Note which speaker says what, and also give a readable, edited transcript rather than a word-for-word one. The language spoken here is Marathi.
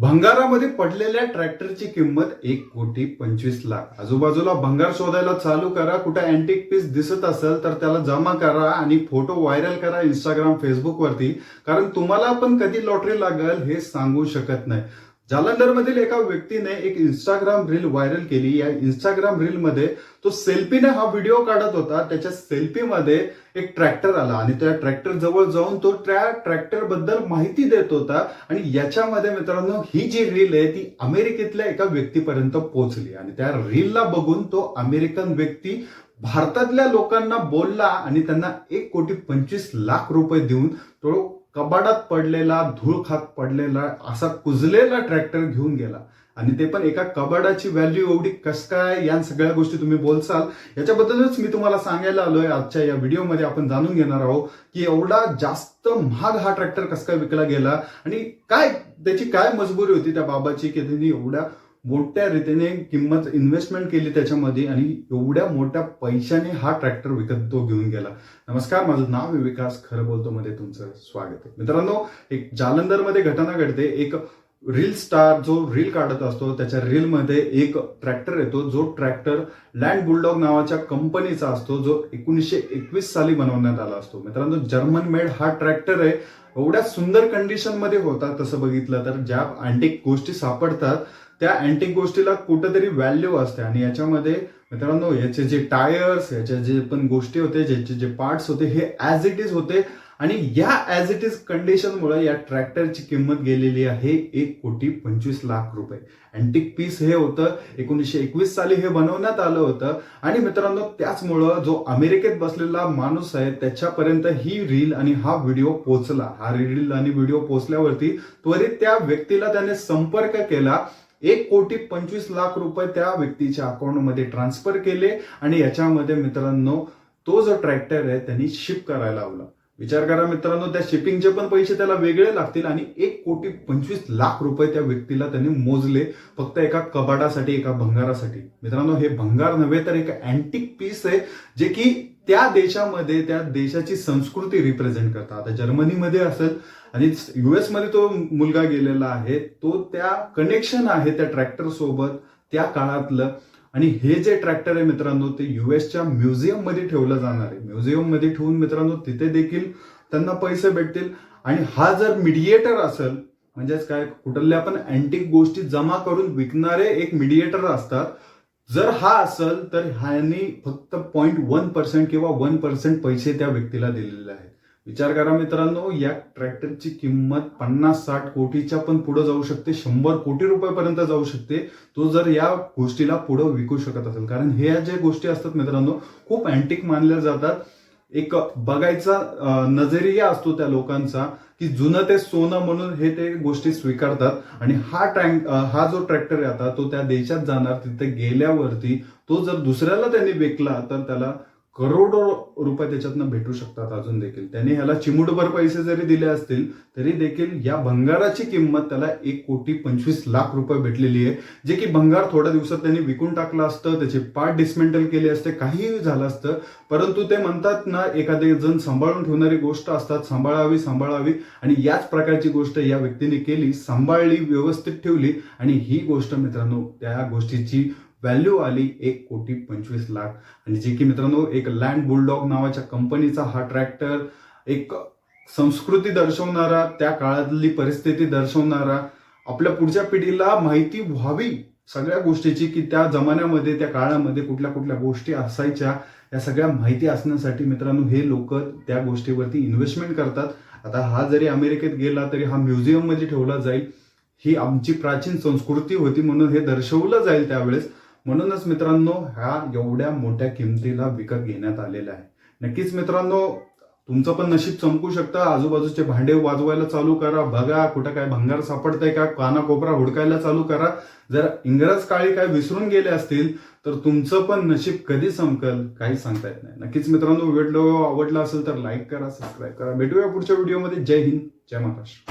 Speaker 1: भंगारामध्ये पडलेल्या ट्रॅक्टरची किंमत 1,25,00,000। आजूबाजूला भंगार शोधायला चालू करा। कुठे अँटिक पीस दिसत असेल तर त्याला जमा करा आणि फोटो व्हायरल करा इंस्टाग्राम फेसबुक वरती, कारण तुम्हाला पण कधी लॉटरी लागेल हे सांगू शकत नाही। जालंधर मधील एका व्यक्तीने एक इंस्टाग्राम रील व्हायरल केली। या इंस्टाग्राम रील मध्ये तो सेल्फीने हा व्हिडिओ काढत होता। त्याच्या सेल्फी मध्ये एक ट्रॅक्टर आला आणि त्या ट्रॅक्टर जवळ जाऊन तो त्या ट्रॅक्टर बद्दल माहिती देत होता। आणि याच्यामध्ये मित्रांनो ही जी रील आहे ती अमेरिकेतल्या एका व्यक्तीपर्यंत पोहोचली आणि त्या रीलला बघून तो अमेरिकन व्यक्ती भारतातल्या लोकांना बोलला आणि त्यांना 1,25,00,000 रुपये देऊन तो कबाडात पडलेला, धूळ खात पडलेला, असा कुजलेला ट्रॅक्टर घेऊन गेला। आणि ते पण एका कबाडाची व्हॅल्यू एवढी कस काय, या सगळ्या गोष्टी तुम्ही बोलसाल याच्याबद्दलच मी तुम्हाला सांगायला आलोय। आजच्या या व्हिडिओमध्ये आपण जाणून घेणार आहोत की एवढा जास्त महाग हा ट्रॅक्टर कस काय विकला गेला आणि काय त्याची काय मजबुरी होती त्या बाबाची की त्यांनी एवढ्या मोठ्या रीतीने किंमत इन्व्हेस्टमेंट केली त्याच्यामध्ये आणि एवढ्या मोठ्या पैशाने हा ट्रॅक्टर विकत तो घेऊन गेला। नमस्कार, माझं नाव आहे विकास, खरं बोलतो मध्ये तुमचं स्वागत आहे। मित्रांनो, एक जालंधर मध्ये घटना घडते। एक रील स्टार जो रील काढत असतो त्याच्या रील मध्ये एक ट्रॅक्टर येतो, जो ट्रॅक्टर लँड बुलडॉग नावाच्या कंपनीचा असतो, जो 1921 साली बनवण्यात आला असतो। मित्रांनो, जर्मन मेड हा ट्रॅक्टर आहे। एवढ्या सुंदर कंडिशन मध्ये होता। तसं बघितलं तर ज्या अँटिक गोष्टी सापडतात त्या अँटिक गोष्टीला कुठेतरी व्हॅल्यू असते आणि याच्यामध्ये मित्रांनो याचे जे टायर्स, याच्या जे पण गोष्टी होते, ज्याचे जे पार्ट्स होते हे ऍज इट इज होते आणि या ऍज इट इज कंडिशनमुळे या ट्रॅक्टरची किंमत गेलेली आहे 1,25,00,000 रुपये। अँटिक पीस हे होतं, 1921 साली हे बनवण्यात आलं होतं आणि मित्रांनो त्याचमुळं जो अमेरिकेत बसलेला माणूस आहे त्याच्यापर्यंत ही रील आणि हा व्हिडिओ पोहोचला। हा रील आणि व्हिडिओ पोहोचल्यावरती त्वरित त्या व्यक्तीला त्याने संपर्क केला। 1,25,00,000 रुपये त्या व्यक्तीच्या अकाउंटमध्ये ट्रान्सफर केले आणि याच्यामध्ये मित्रांनो तो जो ट्रॅक्टर आहे त्यांनी शिप करायला लावला। विचार करा मित्रांनो, त्या शिपिंगचे पण पैसे त्याला वेगळे लागतील आणि 1,25,00,000 रुपये त्या व्यक्तीला त्यांनी मोजले फक्त एका कबाडासाठी, एका भंगारासाठी। मित्रांनो, हे भंगार नव्हे तर एक अँटिक पीस आहे जे की त्या देशामध्ये त्या देशाची संस्कृती रिप्रेझेंट करतात। आता जर्मनीमध्ये असेल आणि युएस मध्ये तो मुलगा गेलेला आहे, तो त्या कनेक्शन आहे त्या ट्रॅक्टर सोबत त्या काळातलं। आणि हे जे ट्रॅक्टर आहे मित्रांनो ते युएसच्या म्युझियम मध्ये ठेवलं जाणार आहे। म्युझियम मध्ये ठेवून मित्रांनो तिथे देखील त्यांना पैसे भेटतील। आणि हा जर मीडिएटर असेल, म्हणजेच काय, कुठल्या पण अँटिक गोष्टी जमा करून विकणारे एक मीडिएटर असतात, जर हा असेल तर ह्यानी फक्त 0.1% किंवा 1% पैसे त्या व्यक्तीला दिलेले आहेत। विचार करा मित्रांनो, या ट्रॅक्टरची किंमत 50-60 कोटीच्या पण पुढे जाऊ शकते, 100 कोटी रुपयापर्यंत जाऊ शकते। तो जर या गोष्टीला पुढे विकू शकत असेल, कारण हे ज्या गोष्टी असतात मित्रांनो खूप अँटिक मानल्या जातात। एक बघायचा नजरिया असतो त्या लोकांचा की जुनं ते सोनं म्हणून हे ते गोष्टी स्वीकारतात। आणि हा जो ट्रॅक्टर आहे आता तो त्या देशात जाणार, तिथे गेल्यावरती तो जर दुसऱ्याला त्यांनी विकला तर त्याला करोडो रुपये त्याच्यातनं भेटू शकतात। अजून देखील त्याने ह्याला चिमुटभर पैसे जरी दिले असतील तरी देखील या भंगाराची किंमत त्याला 1,25,00,000 रुपये भेटलेली आहे, जे की भंगार थोड्या दिवसात त्यांनी विकून टाकलं असतं, त्याचे पार्ट डिस्मेंटल केले असते, काहीही झालं असतं। परंतु ते म्हणतात ना, एखादे जण सांभाळून ठेवणारी गोष्ट असतात, सांभाळावी आणि याच प्रकारची गोष्ट या व्यक्तीने केली, सांभाळली, व्यवस्थित ठेवली आणि ही गोष्ट मित्रांनो त्या गोष्टीची व्हॅल्यू आली 1,25,00,000। आणि जे की मित्रांनो एक लँड बुलडॉग नावाच्या कंपनीचा हा ट्रॅक्टर एक संस्कृती दर्शवणारा, त्या काळातली परिस्थिती दर्शवणारा, आपल्या पुढच्या पिढीला माहिती व्हावी सगळ्या गोष्टीची की त्या जमान्यामध्ये, त्या काळामध्ये कुठल्या कुठल्या गोष्टी असायच्या, या सगळ्या माहिती असण्यासाठी मित्रांनो हे लोक त्या गोष्टीवरती इन्व्हेस्टमेंट करतात। आता हा जरी अमेरिकेत गेला तरी हा म्युझियम मध्ये ठेवला जाईल। ही आमची प्राचीन संस्कृती होती म्हणून हे दर्शवलं जाईल त्यावेळेस। म्हणूनच मित्रांनो हा एवढ्या मोठ्या किमतीला विकत घेण्यात आलेला आहे। नक्कीच मित्रांनो तुमचं पण नशीब चमकू शकतं। आजूबाजूचे भांडे वाजवायला चालू करा, बघा कुठं काय भंगार सापडतंय का, कानाकोपरा हुडकायला चालू करा। जर इंग्रज काळी काय विसरून गेले असतील तर तुमचं पण नशीब कधी चमकल काही सांगता येत नाही। नक्कीच मित्रांनो व्हिडिओ आवडला असेल तर लाईक करा, सबस्क्राईब करा। भेटूया पुढच्या व्हिडिओमध्ये। जय हिंद, जय महाराष्ट्र।